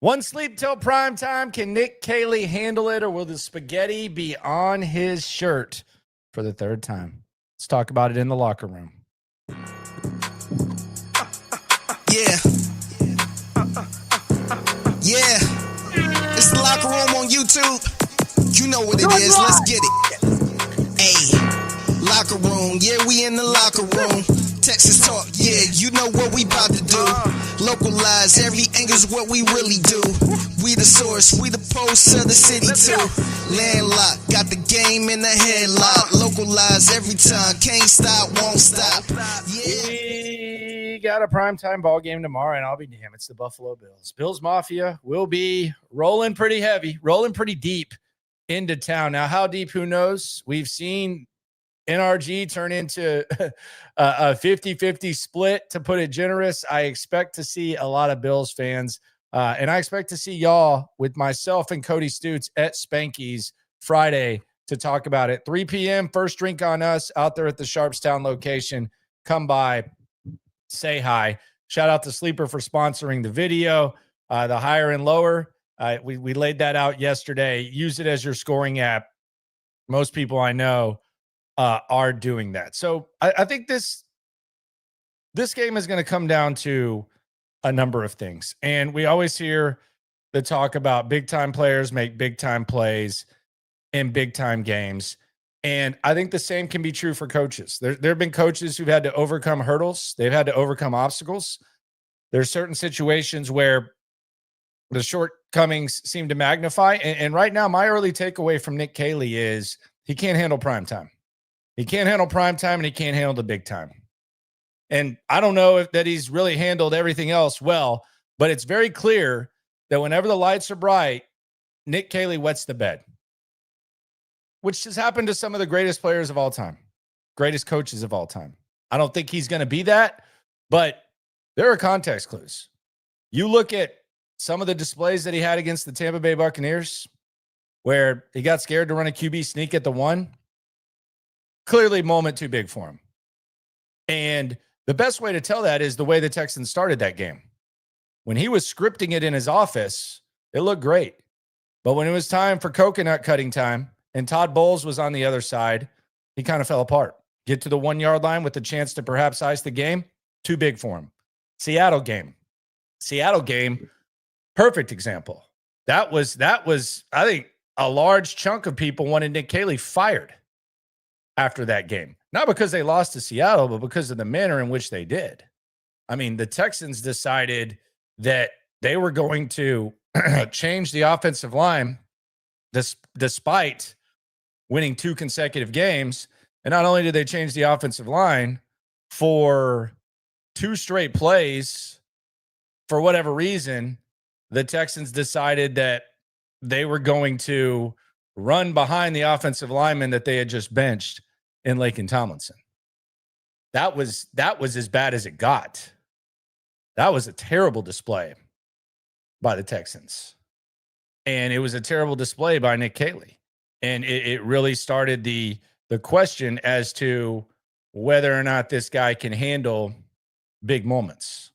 One sleep till prime time. Can Nick Caley handle it, or will the spaghetti be on his shirt for the third time? Let's talk about it in the locker room. Yeah. It's the locker room on YouTube. You know what it is. Let's get it. Hey, locker room. Yeah, we in the locker room. Texas talk. Yeah, you know what we about to do. Localize every angle's what we really do. We the source, we the pulse of the city too. Landlocked, got the game in the headlock. Localize every time, can't stop, won't stop. Yeah. We got a primetime ball game tomorrow, and I'll be damned, it's the Buffalo Bills. Bills Mafia will be rolling pretty heavy, rolling pretty deep into town. Now, how deep, who knows? We've seen NRG turn into a 50-50 split, to put it generous. I expect to see a lot of Bills fans, and I expect to see y'all with myself and Cody Stoots at Spanky's Friday to talk about it. 3 p.m., first drink on us out there at the Sharpstown location. Come by, say hi. Shout out to Sleeper for sponsoring the video, the higher and lower. We laid that out yesterday. Use it as your scoring app. Most people I know are doing that. So I think this game is going to come down to a number of things. And we always hear the talk about big time players make big time plays in big time games. And I think the same can be true for coaches. There have been coaches who've had to overcome hurdles. They've had to overcome obstacles. There's certain situations where the shortcomings seem to magnify. And right now, my early takeaway from Nick Caley is he can't handle prime time. He can't handle prime time, and he can't handle the big time. And I don't know if that he's really handled everything else well, but it's very clear that whenever the lights are bright, Nick Caley wets the bed, which has happened to some of the greatest players of all time, greatest coaches of all time. I don't think he's going to be that, but there are context clues. You look at some of the displays that he had against the Tampa Bay Buccaneers, where he got scared to run a QB sneak at the one. Clearly, moment too big for him. And the best way to tell that is the way the Texans started that game. When he was scripting it in his office, it looked great. But when it was time for coconut cutting time and Todd Bowles was on the other side, he kind of fell apart. Get to the 1 yard line with the chance to perhaps ice the game, too big for him. Seattle game, perfect example. That was, I think, a large chunk of people wanted Nick Caley fired after that game. Not because they lost to Seattle, but because of the manner in which they did. I mean, the Texans decided that they were going to change the offensive line despite winning 2 consecutive games. And not only did they change the offensive line for 2 straight plays, for whatever reason, the Texans decided that they were going to run behind the offensive lineman that they had just benched in Laken Tomlinson. That was as bad as it got. That was a terrible display by the Texans. And it was a terrible display by Nick Caley. And it really started the question as to whether or not this guy can handle big moments.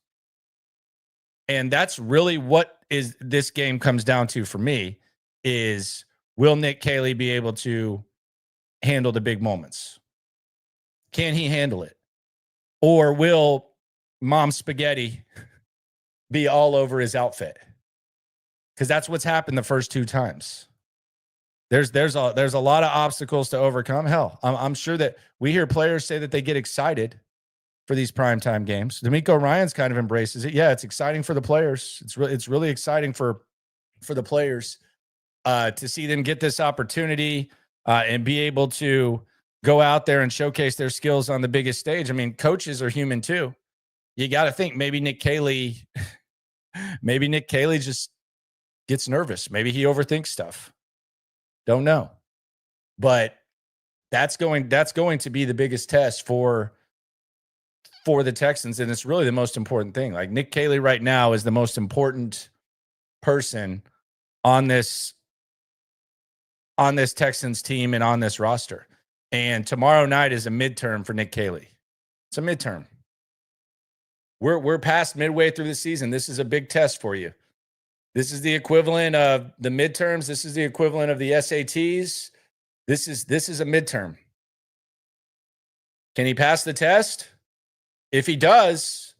And that's really what is this game comes down to for me is, will Nick Caley be able to handle the big moments? Can he handle it? Or will Mom Spaghetti be all over his outfit? Because that's what's happened the first 2 times. There's a lot of obstacles to overcome. Hell, I'm sure that we hear players say that they get excited for these primetime games. D'Amico Ryans kind of embraces it. Yeah, it's exciting for the players. It's really exciting for the players to see them get this opportunity and be able to go out there and showcase their skills on the biggest stage. I mean, coaches are human too. You got to think maybe Nick Caley just gets nervous. Maybe he overthinks stuff. Don't know. But that's going to be the biggest test for the Texans, and it's really the most important thing. Like, Nick Caley right now is the most important person on this Texans team and on this roster. And tomorrow night is a midterm for Nick Caley. It's a midterm. We're past midway through the season. This is a big test for you. This is the equivalent of the midterms. This is the equivalent of the SATs. This is a midterm. Can he pass the test? If he does,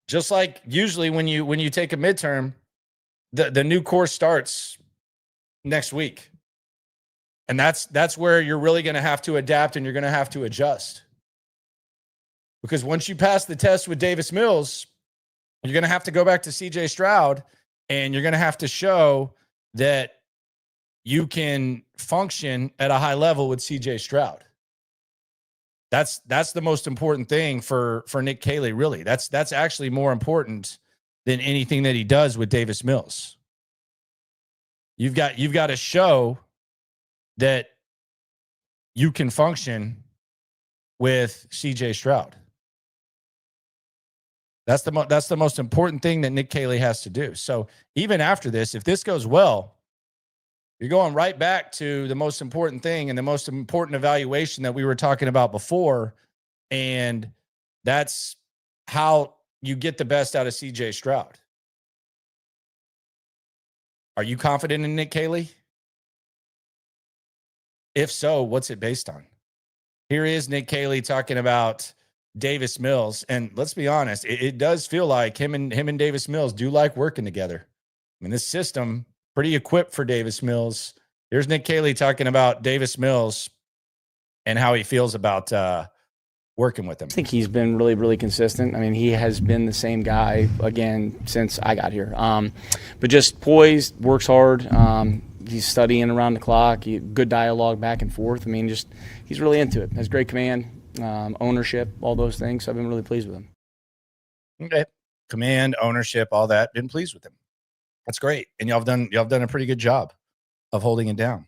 just like usually when you take a midterm, the new course starts next week. And that's where you're really going to have to adapt and you're going to have to adjust. Because once you pass the test with Davis Mills, you're going to have to go back to CJ Stroud and you're going to have to show that you can function at a high level with CJ Stroud. That's the most important thing for Nick Caley, really. That's actually more important than anything that he does with Davis Mills. You've got to show that you can function with CJ Stroud. That's the most important thing that Nick Caley has to do. So even after this, if this goes well, you're going right back to the most important thing and the most important evaluation that we were talking about before. And that's how you get the best out of CJ Stroud. Are you confident in Nick Caley? If so, what's it based on? Here is Nick Caley talking about Davis Mills. And let's be honest, it does feel like him and Davis Mills do like working together. I mean, this system, pretty equipped for Davis Mills. Here's Nick Caley talking about Davis Mills and how he feels about working with him. I think he's been really, really consistent. I mean, he has been the same guy, again, since I got here. But just poised, works hard. He's studying around the clock. Good dialogue back and forth. I mean, just he's really into it. Has great command, ownership, all those things. So I've been really pleased with him. Okay. Command, ownership, all that. Been pleased with him. That's great. And y'all have done a pretty good job of holding it down.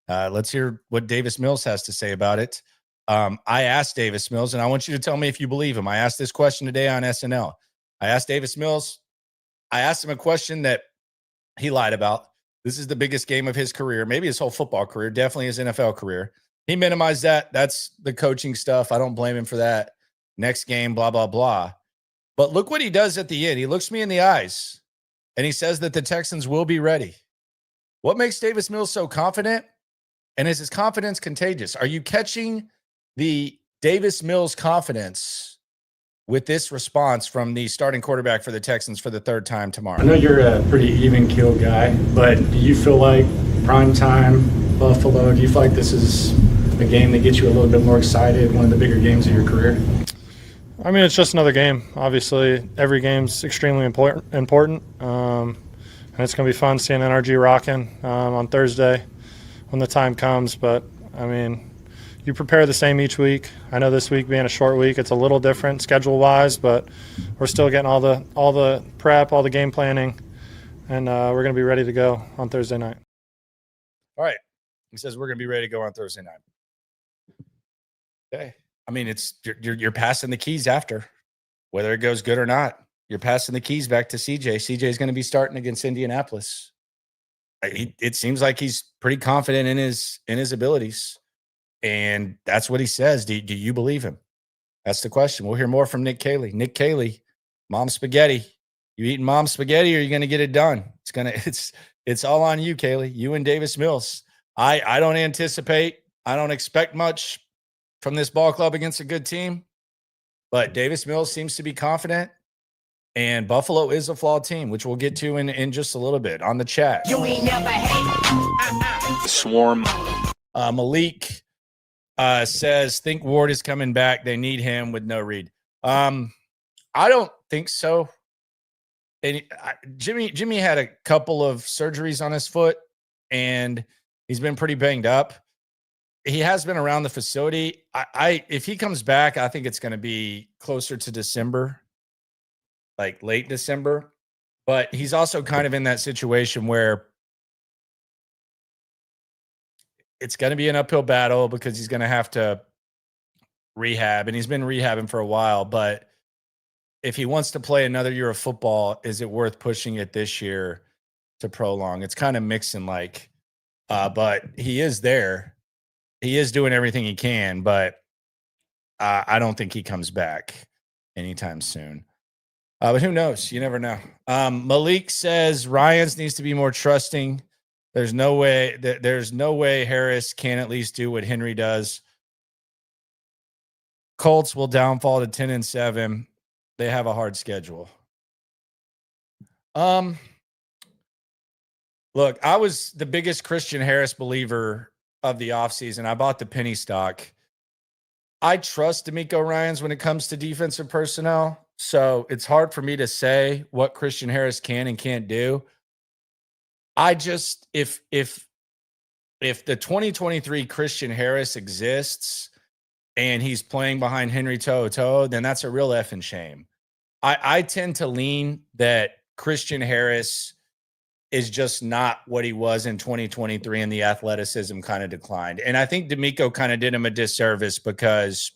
Let's hear what Davis Mills has to say about it. I asked Davis Mills, and I want you to tell me if you believe him. I asked this question today on SNL. I asked Davis Mills. I asked him a question that he lied about. This is the biggest game of his career, maybe his whole football career, definitely his NFL career. He minimized that. That's the coaching stuff. I don't blame him for that. Next game, blah, blah, blah. But look what he does at the end. He looks me in the eyes, and he says that the Texans will be ready. What makes Davis Mills so confident? And is his confidence contagious? Are you catching the Davis Mills confidence with this response from the starting quarterback for the Texans for the third time tomorrow? I know you're a pretty even-keeled guy, but do you feel like Prime Time, Buffalo, do you feel like this is a game that gets you a little bit more excited, one of the bigger games of your career? I mean, it's just another game. Obviously, every game's extremely important, and it's going to be fun seeing NRG rocking on Thursday when the time comes. But, I mean, you prepare the same each week. I know this week being a short week, it's a little different schedule-wise, but we're still getting all the prep, all the game planning, and we're going to be ready to go on Thursday night. All right. He says we're going to be ready to go on Thursday night. Okay. I mean, you're passing the keys after, whether it goes good or not. You're passing the keys back to CJ. CJ is going to be starting against Indianapolis. It seems like he's pretty confident in his abilities. And that's what he says. Do you believe him? That's the question. We'll hear more from Nick Caley. Nick Caley, mom spaghetti. You eating mom spaghetti or are you going to get it done? It's all on you, Caley. You and Davis Mills. I don't expect much from this ball club against a good team, but Davis Mills seems to be confident. And Buffalo is a flawed team, which we'll get to in just a little bit on the chat. You ain't never hate. Swarm. Malik says, think Ward is coming back. They need him with no Reed. I don't think so. And Jimmy had a couple of surgeries on his foot, and he's been pretty banged up. He has been around the facility. If he comes back, I think it's going to be closer to December, like late December. But he's also kind of in that situation where it's going to be an uphill battle because he's going to have to rehab, and he's been rehabbing for a while. But if he wants to play another year of football, is it worth pushing it this year to prolong? It's kind of mixing but he is there. He is doing everything he can, but I don't think he comes back anytime soon. But who knows? You never know. Malik says Ryans needs to be more trusting. There's no way Harris can at least do what Henry does. Colts will downfall to 10-7. They have a hard schedule. Look, I was the biggest Christian Harris believer of the offseason. I bought the penny stock. I trust D'Amico Ryans when it comes to defensive personnel. So it's hard for me to say what Christian Harris can and can't do. I just, if the 2023 Christian Harris exists and he's playing behind Henry To'oTo'o, then that's a real effing shame. I tend to lean that Christian Harris is just not what he was in 2023, and the athleticism kind of declined. And I think D'Amico kind of did him a disservice because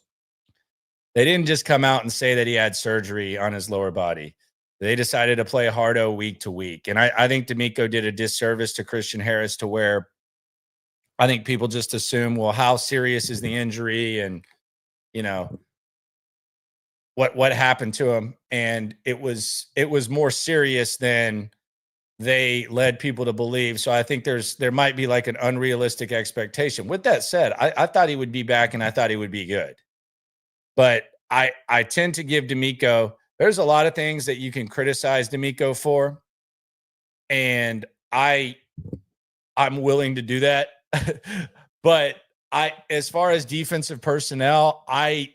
they didn't just come out and say that he had surgery on his lower body. They decided to play hardo week to week. And I think D'Amico did a disservice to Christian Harris to where I think people just assume, well, how serious is the injury? And, you know, what happened to him? And it was more serious than they led people to believe. So I think there might be like an unrealistic expectation. With that said, I thought he would be back and I thought he would be good. But I tend to give D'Amico, there's a lot of things that you can criticize D'Amico for. And I'm willing to do that. But as far as defensive personnel, I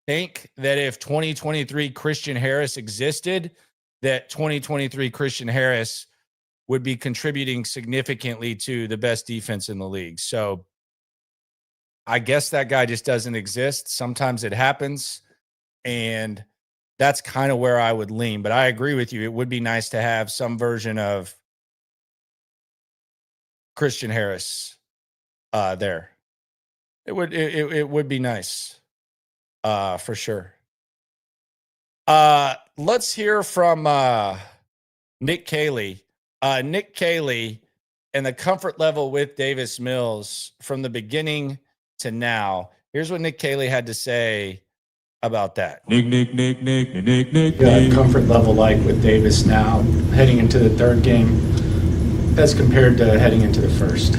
think that if 2023 Christian Harris existed, that 2023 Christian Harris would be contributing significantly to the best defense in the league. So I guess that guy just doesn't exist. Sometimes it happens, and that's kind of where I would lean. But I agree with you. It would be nice to have some version of Christian Harris there. It would be nice for sure. Let's hear from Nick Caley. Nick Caley and the comfort level with Davis Mills from the beginning to now. Here's what Nick Caley had to say about that. Nick. Comfort level like with Davis now heading into the third game as compared to heading into the first.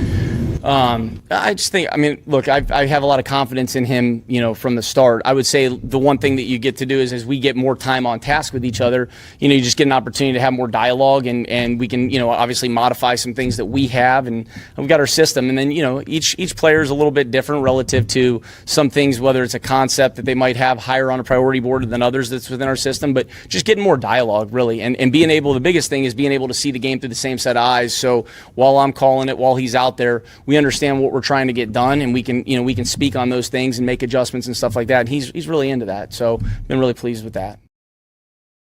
I just think, I mean, look, I have a lot of confidence in him, you know, from the start. I would say the one thing that you get to do is as we get more time on task with each other, you know, you just get an opportunity to have more dialogue and we can, you know, obviously modify some things that we have and we've got our system. And then, you know, each player is a little bit different relative to some things, whether it's a concept that they might have higher on a priority board than others that's within our system, but just getting more dialogue really. And being able, the biggest thing is being able to see the game through the same set of eyes. So while I'm calling it, while he's out there, we understand what we're trying to get done, and we can speak on those things and make adjustments and stuff like that. And he's really into that, so been really pleased with that.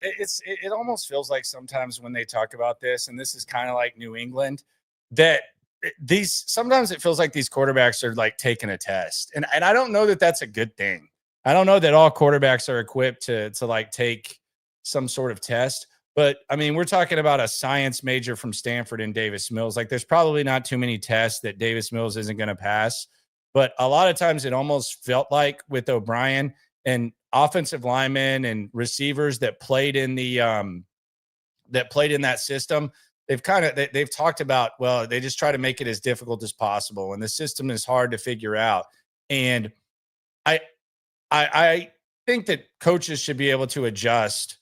It almost feels like sometimes when they talk about this, and this is kind of like New England, that sometimes it feels like these quarterbacks are like taking a test, and I don't know that that's a good thing. I don't know that all quarterbacks are equipped to like take some sort of test. But, I mean, we're talking about a science major from Stanford and Davis Mills. Like, there's probably not too many tests that Davis Mills isn't going to pass. But a lot of times it almost felt like with O'Brien and offensive linemen and receivers that played in that system, they've talked about, well, they just try to make it as difficult as possible. And the system is hard to figure out. And I think that coaches should be able to adjust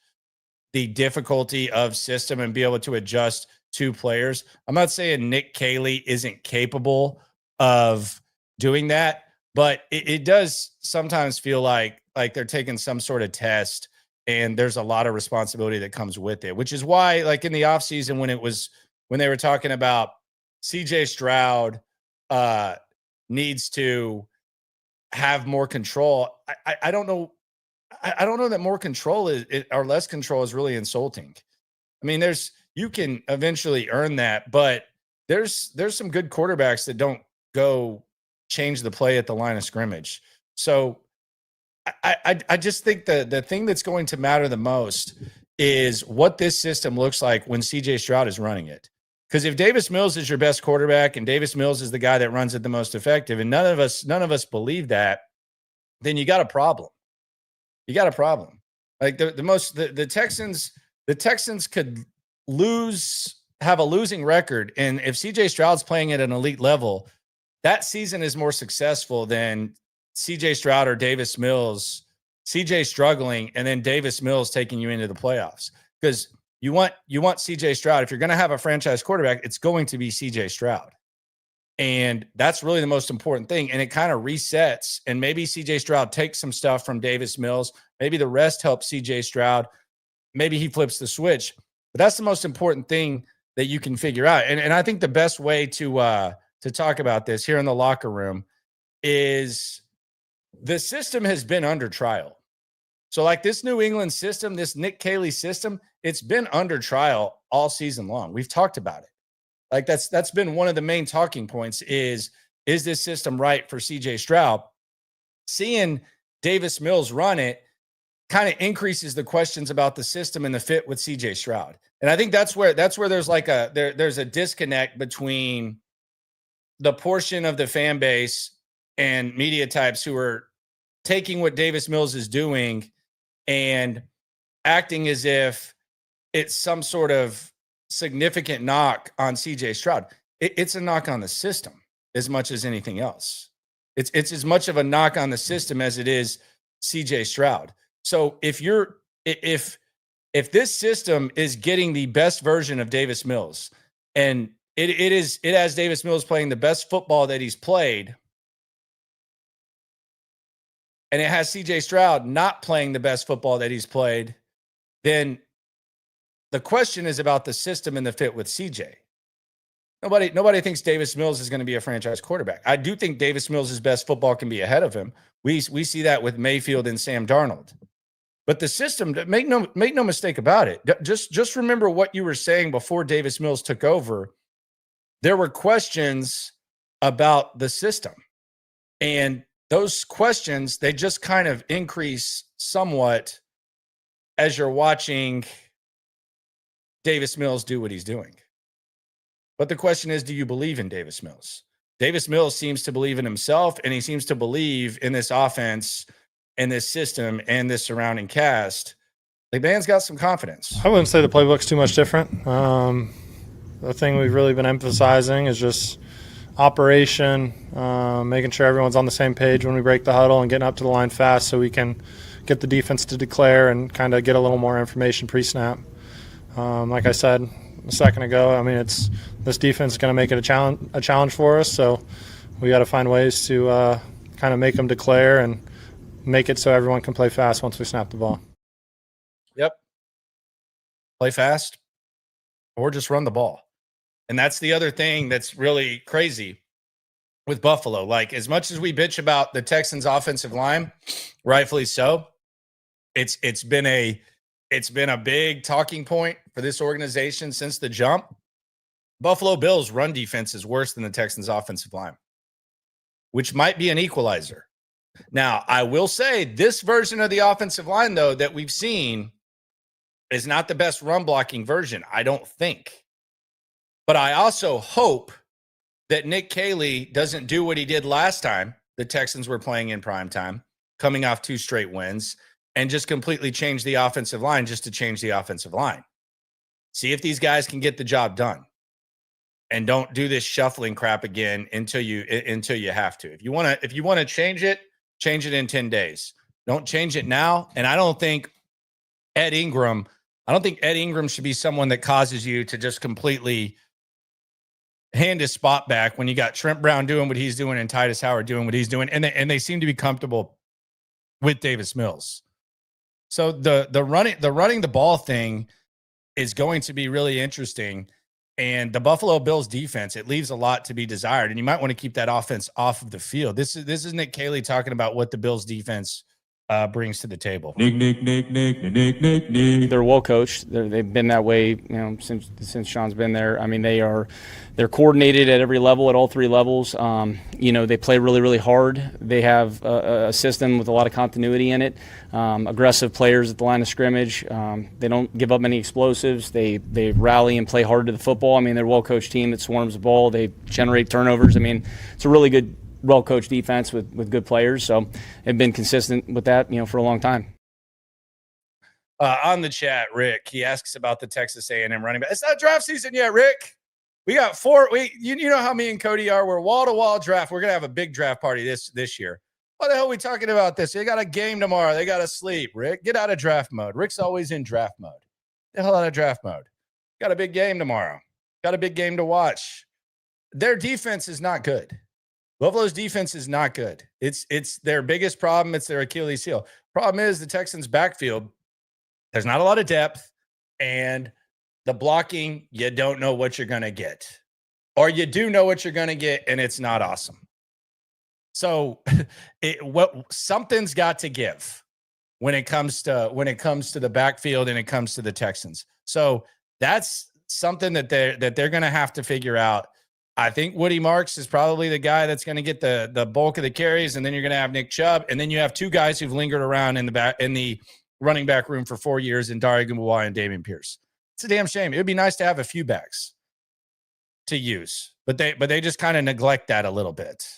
the difficulty of system and be able to adjust to players. I'm not saying Nick Caley isn't capable of doing that, but it does sometimes feel like they're taking some sort of test and there's a lot of responsibility that comes with it, which is why, like in the offseason when they were talking about CJ Stroud needs to have more control. I don't know. I don't know that more control or less control is really insulting. I mean, you can eventually earn that, but there's some good quarterbacks that don't go change the play at the line of scrimmage. So I just think the thing that's going to matter the most is what this system looks like when CJ Stroud is running it. Because if Davis Mills is your best quarterback and Davis Mills is the guy that runs it the most effective, and none of us believe that, then you got a problem. You got a problem. Like the Texans could have a losing record. And if CJ Stroud's playing at an elite level, that season is more successful than CJ Stroud or Davis Mills, CJ struggling, and then Davis Mills taking you into the playoffs. Because you want CJ Stroud. If you're going to have a franchise quarterback, it's going to be CJ Stroud. And that's really the most important thing. And it kind of resets. And maybe CJ Stroud takes some stuff from Davis Mills. Maybe the rest helps CJ Stroud. Maybe he flips the switch. But that's the most important thing that you can figure out. And I think the best way to talk about this here in the locker room is the system has been under trial. So like this New England system, this Nick Caley system, it's been under trial all season long. We've talked about it. Like that's been one of the main talking points is this system right for CJ Stroud? Seeing Davis Mills run it kind of increases the questions about the system and the fit with CJ Stroud. And I think that's where there's like there's a disconnect between the portion of the fan base and media types who are taking what Davis Mills is doing and acting as if it's some sort of significant knock on CJ Stroud. It's a knock on the system as much as anything else. It's as much of a knock on the system as it is CJ Stroud. So if this system is getting the best version of Davis Mills, and it has Davis Mills playing the best football that he's played, and it has CJ Stroud not playing the best football that he's played, then the question is about the system and the fit with CJ. Nobody thinks Davis Mills is going to be a franchise quarterback. I do think Davis Mills' best football can be ahead of him. We see that with Mayfield and Sam Darnold. But the system, make no mistake about it. Just remember what you were saying before Davis Mills took over. There were questions about the system. And those questions, they just kind of increase somewhat as you're watching Davis Mills do what he's doing. But the question is, do you believe in Davis Mills? Davis Mills seems to believe in himself, and he seems to believe in this offense and this system and this surrounding cast. The man's got some confidence. I wouldn't say the playbook's too much different. The thing we've really been emphasizing is just operation, making sure everyone's on the same page when we break the huddle and getting up to the line fast so we can get the defense to declare and kind of get a little more information pre-snap. Like I said a second ago, I mean, this defense is going to make it a challenge for us, so we got to find ways to kind of make them declare and make it so everyone can play fast once we snap the ball. Yep. Play fast or just run the ball. And that's the other thing that's really crazy with Buffalo. Like, as much as we bitch about the Texans offensive line, rightfully so, it's been a big talking point for this organization since the jump. Buffalo Bills run defense is worse than the Texans offensive line, which might be an equalizer. Now, I will say this version of the offensive line, though, that we've seen is not the best run blocking version, I don't think. But I also hope that Nick Caley doesn't do what he did last time the Texans were playing in prime time, coming off 2 straight wins, and just completely change the offensive line just to change the offensive line. See if these guys can get the job done. And don't do this shuffling crap again until you have to. If you want to change it in 10 days. Don't change it now. And I don't think Ed Ingram should be someone that causes you to just completely hand his spot back when you got Trent Brown doing what he's doing and Titus Howard doing what he's doing. And they seem to be comfortable with Davis Mills. So the running the ball thing is going to be really interesting. And the Buffalo Bills defense, it leaves a lot to be desired. And you might want to keep that offense off of the field. This is Nick Caley talking about what the Bills defense brings to the table. Nick. They're well coached. They've been that way, since Sean's been there. I mean, they're coordinated at every level, at all 3 levels. They play really, really hard. They have a system with a lot of continuity in it. Aggressive players at the line of scrimmage. They don't give up many explosives. They rally and play hard to the football. I mean, they're a well coached team that swarms the ball. They generate turnovers. I mean, it's a really good, well-coached defense with good players. So they've been consistent with that, for a long time. On the chat, Rick, he asks about the Texas A&M running back. It's not draft season yet, Rick. We got you know how me and Cody are. We're wall-to-wall draft. We're going to have a big draft party this year. What the hell are we talking about this? They got a game tomorrow. They got to sleep. Rick, get out of draft mode. Rick's always in draft mode. Get the hell out of draft mode. Got a big game tomorrow. Got a big game to watch. Their defense is not good. Buffalo's defense is not good. It's their biggest problem. It's their Achilles heel. Problem is the Texans' backfield, there's not a lot of depth, and the blocking, you don't know what you're going to get. Or you do know what you're going to get, and it's not awesome. So something's got to give when it comes to the backfield and it comes to the Texans. So that's something that they're going to have to figure out. I think Woody Marks is probably the guy that's going to get the bulk of the carries, and then you're going to have Nick Chubb, and then you have two guys who've lingered around in the running back room for 4 years in Dare Gumbawa and Dameon Pierce. It's a damn shame. It would be nice to have a few backs to use, but they just kind of neglect that a little bit.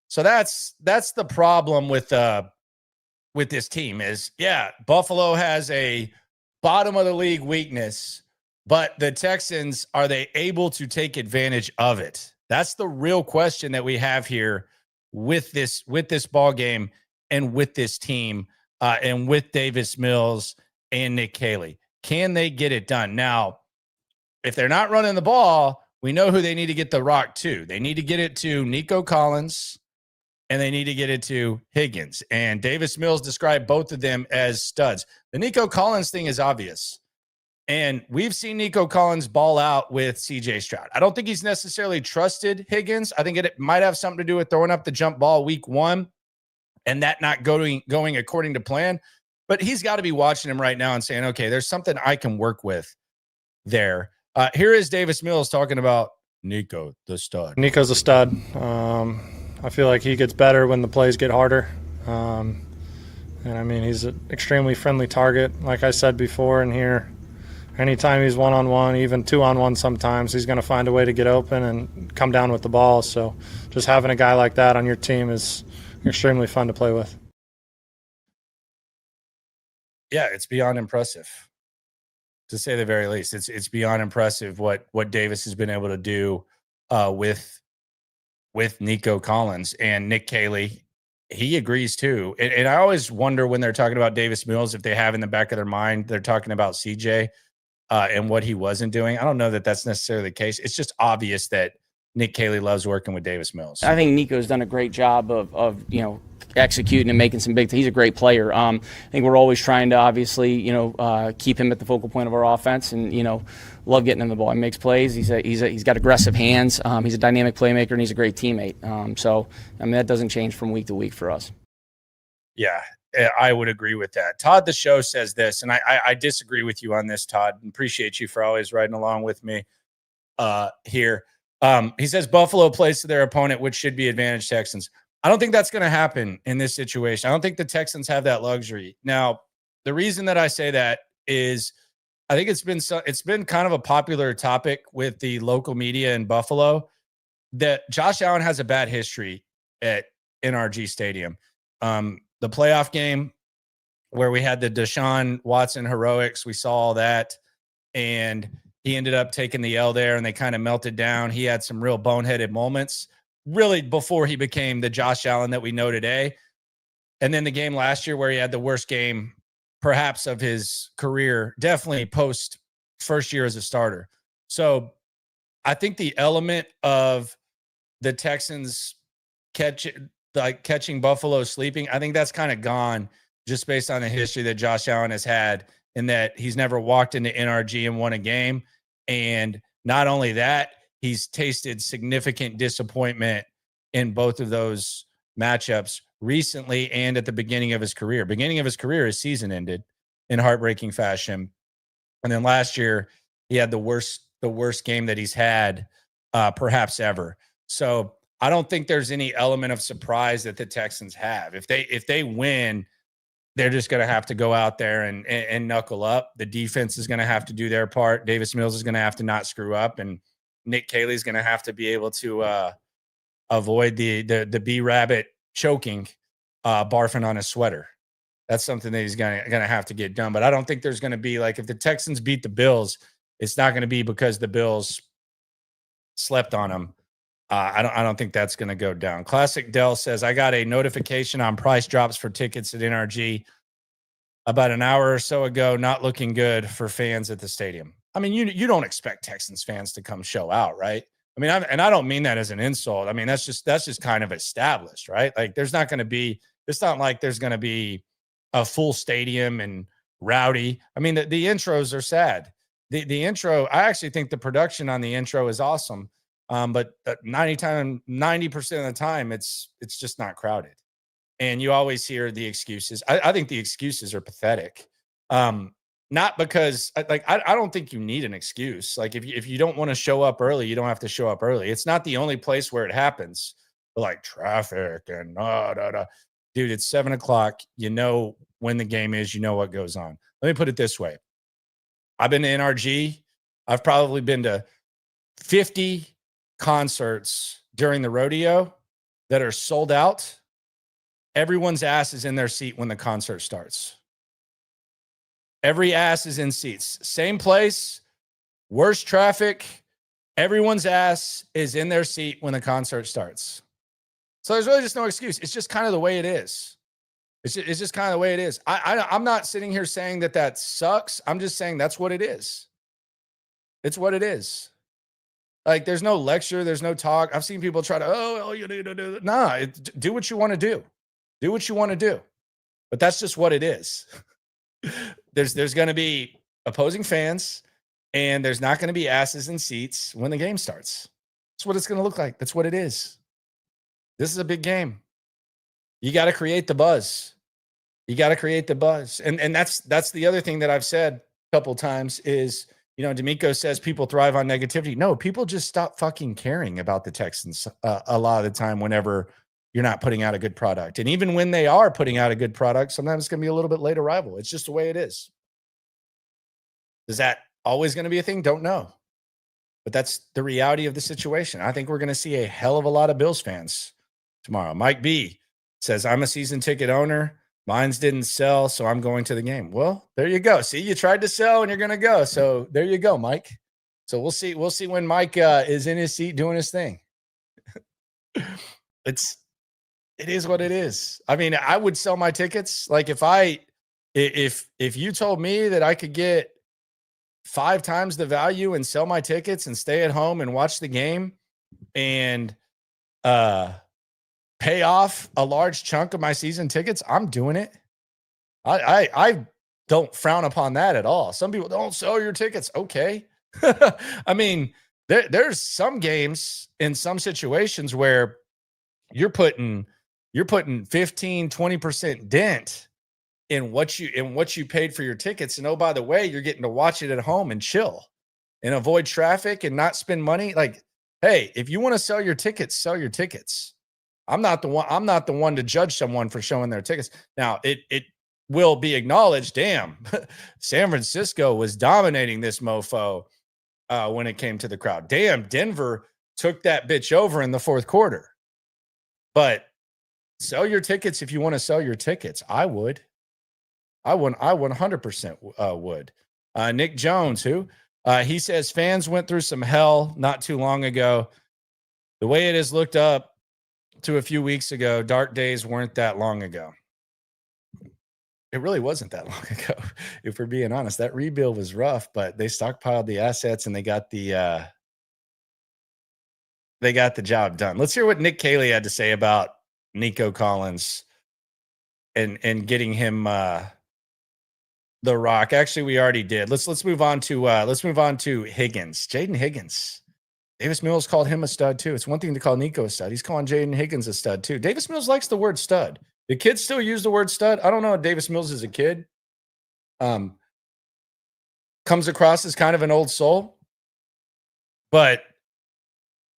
So that's the problem with this team is, yeah, Buffalo has a bottom of the league weakness, but the Texans, are they able to take advantage of it? That's the real question that we have here with this ball game and with this team and with Davis Mills and Nick Caley. Can they get it done? Now, if they're not running the ball, we know who they need to get the rock to. They need to get it to Nico Collins, and they need to get it to Higgins. And Davis Mills described both of them as studs. The Nico Collins thing is obvious. And we've seen Nico Collins ball out with CJ Stroud. I don't think he's necessarily trusted Higgins. I think it might have something to do with throwing up the jump ball week 1 and that not going according to plan. But he's got to be watching him right now and saying, okay, there's something I can work with there. Here is Davis Mills talking about Nico, the stud. Nico's a stud. I feel like he gets better when the plays get harder. And I mean, he's an extremely friendly target. Like I said before in here, anytime he's one-on-one, even two-on-one sometimes, he's going to find a way to get open and come down with the ball. So just having a guy like that on your team is extremely fun to play with. Yeah, it's beyond impressive, to say the very least. It's beyond impressive what Davis has been able to do with Nico Collins and Nick Caley. He agrees too. And I always wonder when they're talking about Davis Mills, if they have in the back of their mind, they're talking about CJ and what he wasn't doing. I don't know that that's necessarily the case. It's just obvious that Nick Caley loves working with Davis Mills. I think Nico's done a great job of executing and making some big. He's a great player. I think we're always trying to obviously keep him at the focal point of our offense, and love getting him the ball. He makes plays. He's got aggressive hands. He's a dynamic playmaker, and he's a great teammate. So I mean, that doesn't change from week to week for us. Yeah, I would agree with that. Todd the Show says this, and I disagree with you on this, Todd. Appreciate you for always riding along with me here. He says Buffalo plays to their opponent, which should be advantage Texans. I don't think that's going to happen in this situation. I don't think the Texans have that luxury. Now, the reason that I say that is I think it's been kind of a popular topic with the local media in Buffalo that Josh Allen has a bad history at NRG Stadium. The playoff game where we had the Deshaun Watson heroics, we saw all that, and he ended up taking the L there, and they kind of melted down. He had some real boneheaded moments, really, before he became the Josh Allen that we know today. And then the game last year where he had the worst game, perhaps, of his career, definitely post first year as a starter. So I think the element of the Texans catching Buffalo sleeping, I think that's kind of gone just based on the history that Josh Allen has had, in that he's never walked into NRG and won a game. And not only that, he's tasted significant disappointment in both of those matchups recently and at the beginning of his career. Beginning of his career, his season ended in heartbreaking fashion. And then last year, he had the worst game that he's had perhaps ever. So I don't think there's any element of surprise that the Texans have. If they win, they're just going to have to go out there and knuckle up. The defense is going to have to do their part. Davis Mills is going to have to not screw up, and Nick Caley is going to have to be able to avoid the B-Rabbit choking, barfing on his sweater. That's something that he's gonna have to get done. But I don't think there's gonna be like if the Texans beat the Bills, it's not gonna be because the Bills slept on them. I don't think that's gonna go down. Classic Dell says I got a notification on price drops for tickets at NRG about an hour or so ago. Not looking good for fans at the stadium. I mean, you don't expect Texans fans to come show out, right? I mean, I don't mean that as an insult. I mean, that's just kind of established, right? Like there's not going to be, it's not like there's going to be a full stadium and rowdy. I mean, the intros are sad. The intro, I actually think the production on the intro is awesome. But 90% of the time it's just not crowded. And you always hear the excuses. I think the excuses are pathetic. Not because I don't think you need an excuse. Like if you don't want to show up early, you don't have to show up early. It's not the only place where it happens. But like traffic and dude, it's 7:00. You know when the game is. You know what goes on. Let me put it this way. I've been to NRG. I've probably been to 50 concerts during the rodeo that are sold out. Everyone's ass is in their seat when the concert starts. Every ass is in seats. Same place, worse traffic. Everyone's ass is in their seat when the concert starts. So there's really just no excuse. It's just kind of the way it is. It's just kind of the way it is. I'm not sitting here saying that sucks. I'm just saying that's what it is. It's what it is. Like there's no lecture. There's no talk. I've seen people try to, you need to do that. Nah, do what you want to do. Do what you want to do. But that's just what it is. There's going to be opposing fans, and there's not going to be asses in seats when the game starts. That's what it's going to look like. That's what it is. This is a big game. You got to create the buzz. You got to create the buzz. And that's the other thing that I've said a couple times is, D'Amico says people thrive on negativity. No, people just stop fucking caring about the Texans a lot of the time whenever you're not putting out a good product. And even when they are putting out a good product, sometimes it's going to be a little bit late arrival. It's just the way it is. Is that always going to be a thing? Don't know. But that's the reality of the situation. I think we're going to see a hell of a lot of Bills fans tomorrow. Mike B says, I'm a season ticket owner. Mine's didn't sell, so I'm going to the game. Well, there you go. See, you tried to sell and you're going to go. So there you go, Mike. So we'll see. We'll see when Mike is in his seat doing his thing. It is what it is. I mean, I would sell my tickets. Like if you told me that I could get 5 times the value and sell my tickets and stay at home and watch the game and pay off a large chunk of my season tickets, I'm doing it. I don't frown upon that at all. Some people don't sell your tickets. Okay. I mean, there's some games in some situations where you're putting 15, 20% dent in what you paid for your tickets. And oh, by the way, you're getting to watch it at home and chill and avoid traffic and not spend money. Like, hey, if you want to sell your tickets, sell your tickets. I'm not the one to judge someone for showing their tickets. Now, it will be acknowledged, damn, San Francisco was dominating this mofo when it came to the crowd. Damn, Denver took that bitch over in the fourth quarter. But sell your tickets if you want to sell your tickets. I would. I 100% would. Nick Jones, he says fans went through some hell not too long ago. The way it is looked up to a few weeks ago, dark days weren't that long ago. It really wasn't that long ago, if we're being honest. That rebuild was rough, but they stockpiled the assets and they got the job done. Let's hear what Nick Caley had to say about Nico Collins and getting him the rock. Actually, we already did. Let's move on to Higgins. Jaden Higgins. Davis Mills called him a stud too. It's one thing to call Nico a stud. He's calling Jaden Higgins a stud too. Davis Mills likes the word stud. The kids still use the word stud. I don't know if Davis Mills is a kid. Comes across as kind of an old soul, but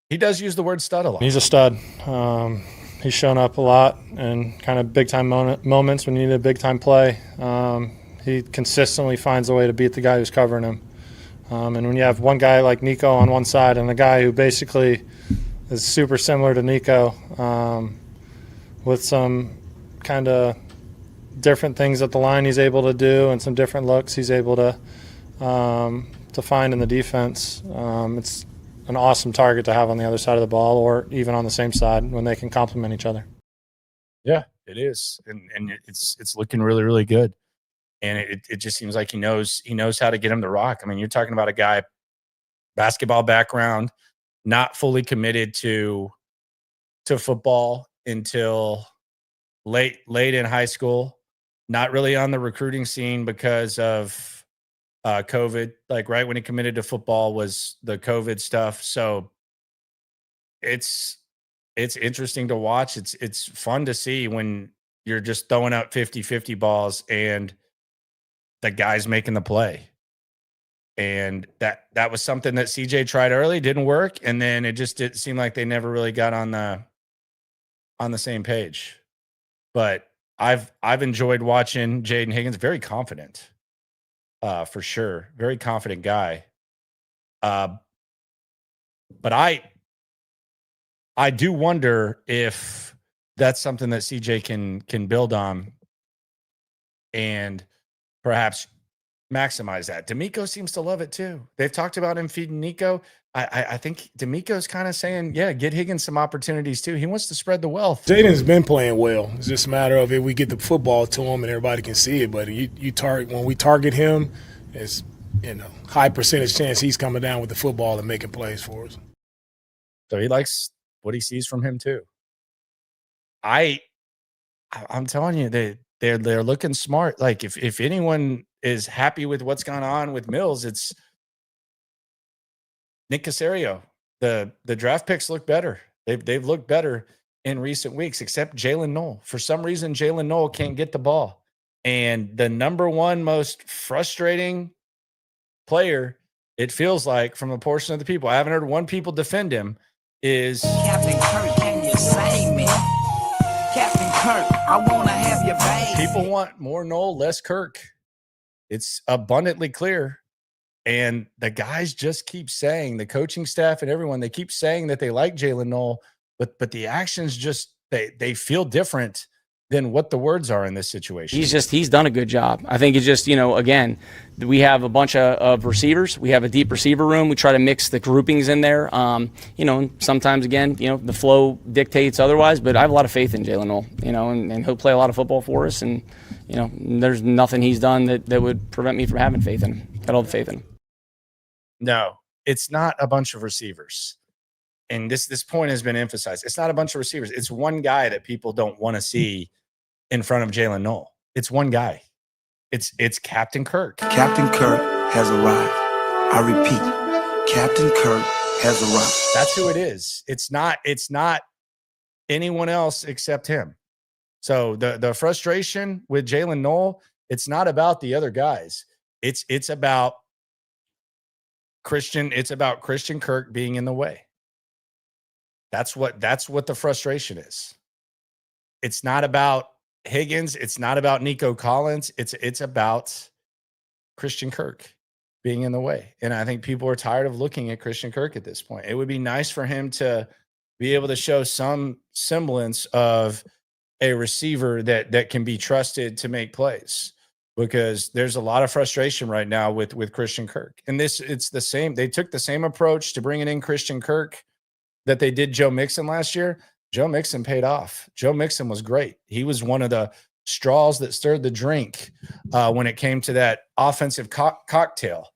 he does use the word stud a lot. He's a stud. He's shown up a lot and kind of big-time moments when you need a big-time play. He consistently finds a way to beat the guy who's covering him. And when you have one guy like Nico on one side and a guy who basically is super similar to Nico with some kind of different things at the line he's able to do and some different looks he's able to find in the defense. It's an awesome target to have on the other side of the ball or even on the same side when they can complement each other. Yeah, it is. And it's looking really, really good. And it just seems like he knows how to get him to rock. I mean, you're talking about a guy, basketball background, not fully committed to football until late in high school, not really on the recruiting scene because of COVID. Like right when he committed to football was the COVID stuff. So it's interesting to watch. It's fun to see when you're just throwing up 50-50 balls and the guy's making the play. And that was something that CJ tried early, didn't work, and then it seemed like they never really got on the same page. But I've enjoyed watching Jaden Higgins, very confident, for sure, very confident guy. But I do wonder if that's something that CJ can build on and perhaps maximize that. D'Amico seems to love it too. They've talked about him feeding Nico. I think D'Amico's kind of saying, yeah, get Higgins some opportunities too. He wants to spread the wealth. Jaden's been playing well. It's just a matter of if we get the football to him and everybody can see it. But when we target him, it's high percentage chance he's coming down with the football and making plays for us. So he likes what he sees from him too. I'm telling you, they're looking smart. Like if anyone is happy with what's gone on with Mills, it's Nick Caserio. The draft picks look better. They've looked better in recent weeks, except Jalen Noel. For some reason, Jalen Noel can't get the ball. And the number one most frustrating player, it feels like, from a portion of the people, I haven't heard one people defend him, is Captain Kirk. Can you sing me? Captain Kirk, I want to have your baby. People want more Noel, less Kirk. It's abundantly clear. And the guys just keep saying, the coaching staff and everyone, they keep saying that they like Jalen Noel, but the actions just, they feel different than what the words are in this situation. He's done a good job. I think it's just, again, we have a bunch of receivers. We have a deep receiver room. We try to mix the groupings in there. Sometimes, again, the flow dictates otherwise, but I have a lot of faith in Jalen Noel, and he'll play a lot of football for us. And, there's nothing he's done that would prevent me from having faith in him. Got all the faith in him. No, it's not a bunch of receivers. And this point has been emphasized. It's not a bunch of receivers. It's one guy that people don't want to see in front of Jalen Noel. It's one guy. It's Captain Kirk. Captain Kirk has arrived. I repeat, Captain Kirk has arrived. That's who it is. It's not anyone else except him. So the frustration with Jalen Noel, it's not about the other guys. It's about Christian. It's about Christian Kirk being in the way. That's what the frustration is. It's not about Higgins. It's not about Nico Collins. It's about Christian Kirk being in the way. And I think people are tired of looking at Christian Kirk at this point. It would be nice for him to be able to show some semblance of a receiver that can be trusted to make plays, because there's a lot of frustration right now with Christian Kirk. And it's the same. They took the same approach to bringing in Christian Kirk that they did Joe Mixon last year. Joe Mixon paid off. Joe Mixon was great. He was one of the straws that stirred the drink when it came to that offensive cocktail.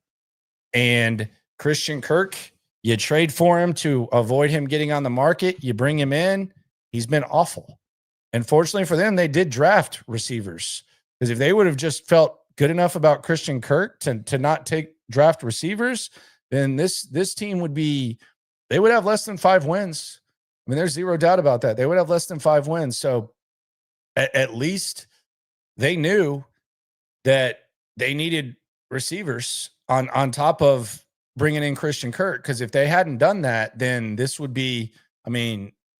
And Christian Kirk, you trade for him to avoid him getting on the market. You bring him in. He's been awful. And fortunately for them, they did draft receivers, because if they would have just felt good enough about Christian Kirk to not take draft receivers, then this team they would have less than 5 wins. I mean, there's zero doubt about that. They would have less than 5 wins. So at least they knew that they needed receivers on top of bringing in Christian Kirk. Because if they hadn't done that, then this would be,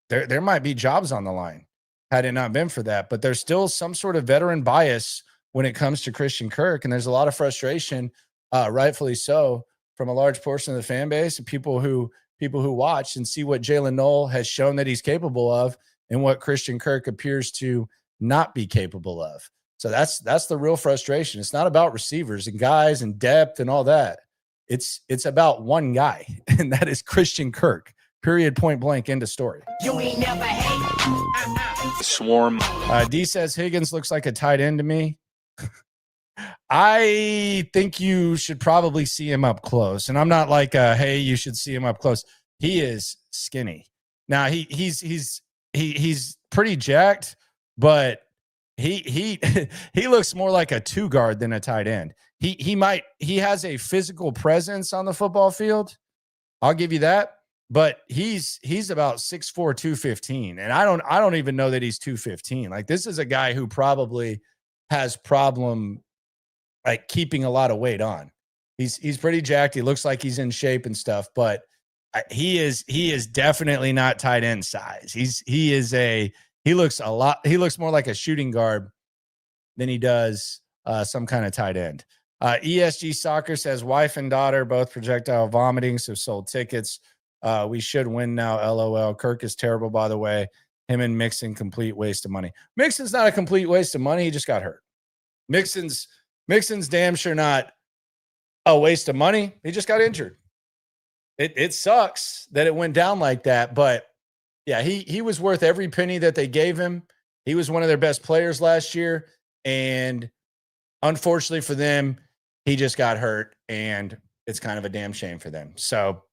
there might be jobs on the line had it not been for that. But there's still some sort of veteran bias when it comes to Christian Kirk. And there's a lot of frustration, rightfully so, from a large portion of the fan base and people who watch and see what Jalen Noel has shown that he's capable of and what Christian Kirk appears to not be capable of. So that's the real frustration. It's not about receivers and guys and depth and all that. It's about one guy, and that is Christian Kirk. Period, point blank, end of story. You ain't never hate. Swarm. D says Higgins looks like a tight end to me. I think you should probably see him up close. And I'm not like, hey, you should see him up close. He is skinny. Now he's pretty jacked, but he looks more like a 2-guard than a tight end. He has a physical presence on the football field. I'll give you that. But he's about 6'4", 215. And I don't even know that he's 215. Like, this is a guy who probably has problem like keeping a lot of weight on. He's pretty jacked. He looks like he's in shape and stuff, but he is definitely not tight end size. He looks more like a shooting guard than he does some kind of tight end. ESG Soccer says wife and daughter both projectile vomiting, so sold tickets. We should win now, LOL. Kirk is terrible, by the way. Him and Mixon, complete waste of money. Mixon's not a complete waste of money. He just got hurt. Mixon's damn sure not a waste of money. He just got injured. It sucks that it went down like that, but yeah, he was worth every penny that they gave him. He was one of their best players last year, and unfortunately for them, he just got hurt, and it's kind of a damn shame for them. So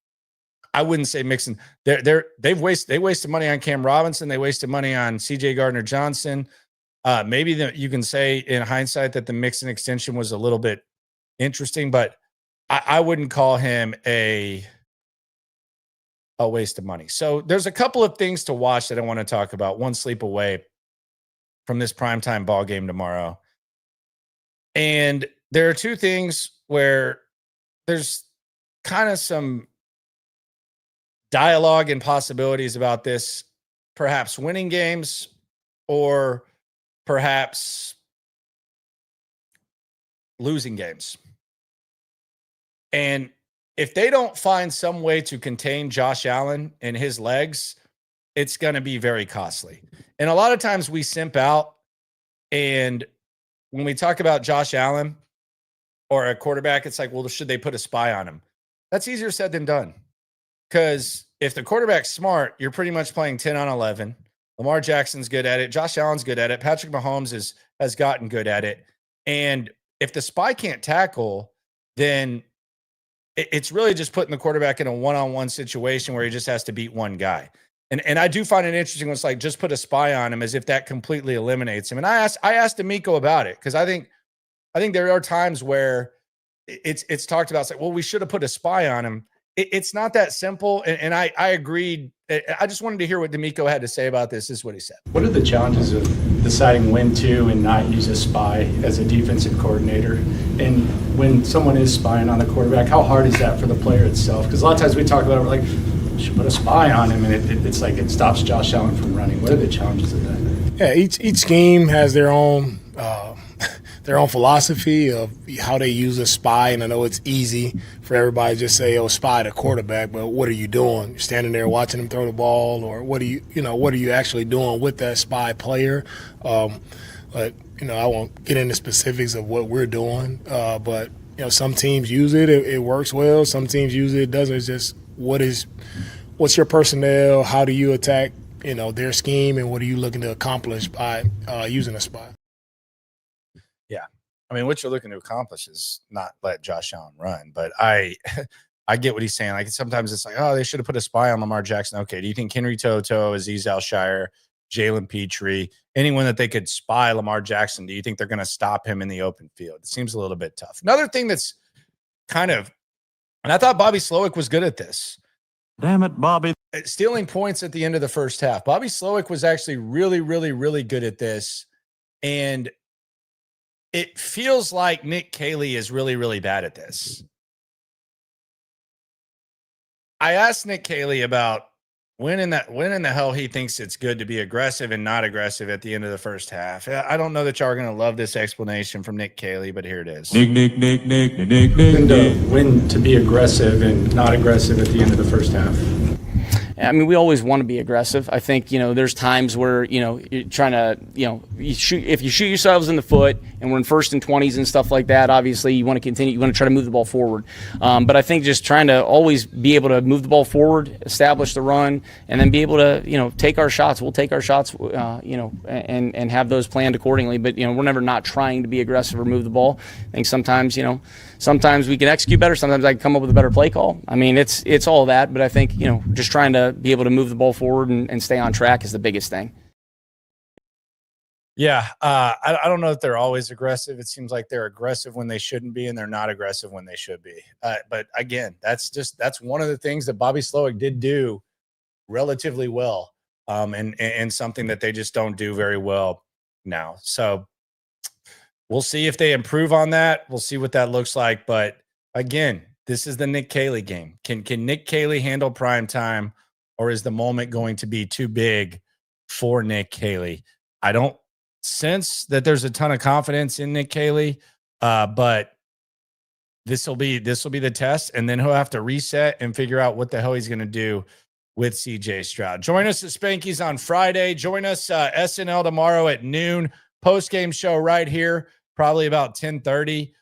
I wouldn't say Mixon. They wasted money on Cam Robinson. They wasted money on C.J. Gardner-Johnson. Maybe you can say in hindsight that the Mixon extension was a little bit interesting, but I wouldn't call him a waste of money. So there's a couple of things to watch that I want to talk about. One sleep away from this primetime ball game tomorrow. And there are two things where there's kind of some dialogue and possibilities about this, perhaps winning games or perhaps losing games. And if they don't find some way to contain Josh Allen and his legs, it's going to be very costly. And a lot of times we simp out, and when we talk about Josh Allen or a quarterback, it's like, well, should they put a spy on him? That's easier said than done. Because if the quarterback's smart, you're pretty much playing 10 on 11. Lamar Jackson's good at it. Josh Allen's good at it. Patrick Mahomes has gotten good at it. And if the spy can't tackle, then it's really just putting the quarterback in a one-on-one situation where he just has to beat one guy. And I do find it interesting when it's like, just put a spy on him, as if that completely eliminates him. And I asked D'Amico about it, because I think there are times where it's talked about. It's like, well, we should have put a spy on him. It's not that simple. And I agreed. I just wanted to hear what D'Amico had to say about this. This is what he said. What are the challenges of deciding when to and not use a spy as a defensive coordinator? And when someone is spying on the quarterback, how hard is that for the player itself? Because a lot of times we talk about it, we're like, we should put a spy on him, and it's like it stops Josh Allen from running. What are the challenges of that? Yeah, each scheme has their own philosophy of how they use a spy, and I know it's easy for everybody to just say, "Oh, spy the quarterback," but what are you doing? You're standing there watching him throw the ball, or what are you actually doing with that spy player? But I won't get into specifics of what we're doing, but some teams use it. It works well. Some teams use it. It doesn't. It's just what's your personnel? How do you attack their scheme, and what are you looking to accomplish by using a spy? Yeah. I mean, what you're looking to accomplish is not let Josh Allen run, but I get what he's saying. Like, sometimes it's like, oh, they should have put a spy on Lamar Jackson. Okay. Do you think Henry Toto, Azeez Al-Shire, Jalen Petrie, anyone that they could spy Lamar Jackson, do you think they're going to stop him in the open field? It seems a little bit tough. Another thing that's kind of, and I thought Bobby Slowick was good at this. Damn it, Bobby. Stealing points at the end of the first half. Bobby Slowick was actually really, really, really good at this. And it feels like Nick Caley is really, really bad at this. I asked Nick Caley about when in the hell he thinks it's good to be aggressive and not aggressive at the end of the first half. I don't know that y'all are going to love this explanation from Nick Caley, but here it is. When to be aggressive and not aggressive at the end of the first half. I mean, we always want to be aggressive. I think, there's times where, you're trying to, if you shoot yourselves in the foot and we're in 1st and 20s and stuff like that, obviously you want to continue, you want to try to move the ball forward. But I think just trying to always be able to move the ball forward, establish the run, and then be able to, take our shots. We'll take our shots, and have those planned accordingly. But, we're never not trying to be aggressive or move the ball. I think sometimes, sometimes we can execute better. Sometimes I can come up with a better play call. I mean, it's all that. But I think, just trying to be able to move the ball forward and stay on track is the biggest thing. Yeah, I don't know if they're always aggressive. It seems like they're aggressive when they shouldn't be, and they're not aggressive when they should be. But again, that's one of the things that Bobby Slowick did do relatively well, and something that they just don't do very well now. So we'll see if they improve on that. We'll see what that looks like. But again, this is the Nick Caley game. Can Nick Caley handle prime time, or is the moment going to be too big for Nick Caley? I don't sense that there's a ton of confidence in Nick Caley, but this will be the test, and then he'll have to reset and figure out what the hell he's going to do with CJ Stroud. Join us at Spanky's on Friday. Join us SNL tomorrow at noon. Post-game show right here, probably about 10:30.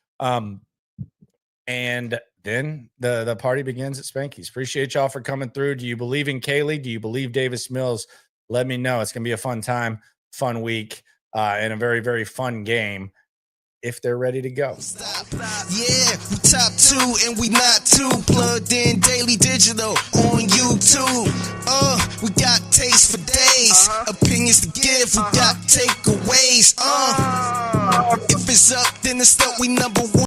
And then the party begins at Spanky's. Appreciate y'all for coming through. Do you believe in Caley? Do you believe Davis Mills? Let me know. It's going to be a fun time, fun week, and a very, very fun game if they're ready to go. Yeah, we top 2 and we not too plugged in daily digital on YouTube. We got taste for days, opinions to give, we got takeaways. If it's up, then it's up, we number 1.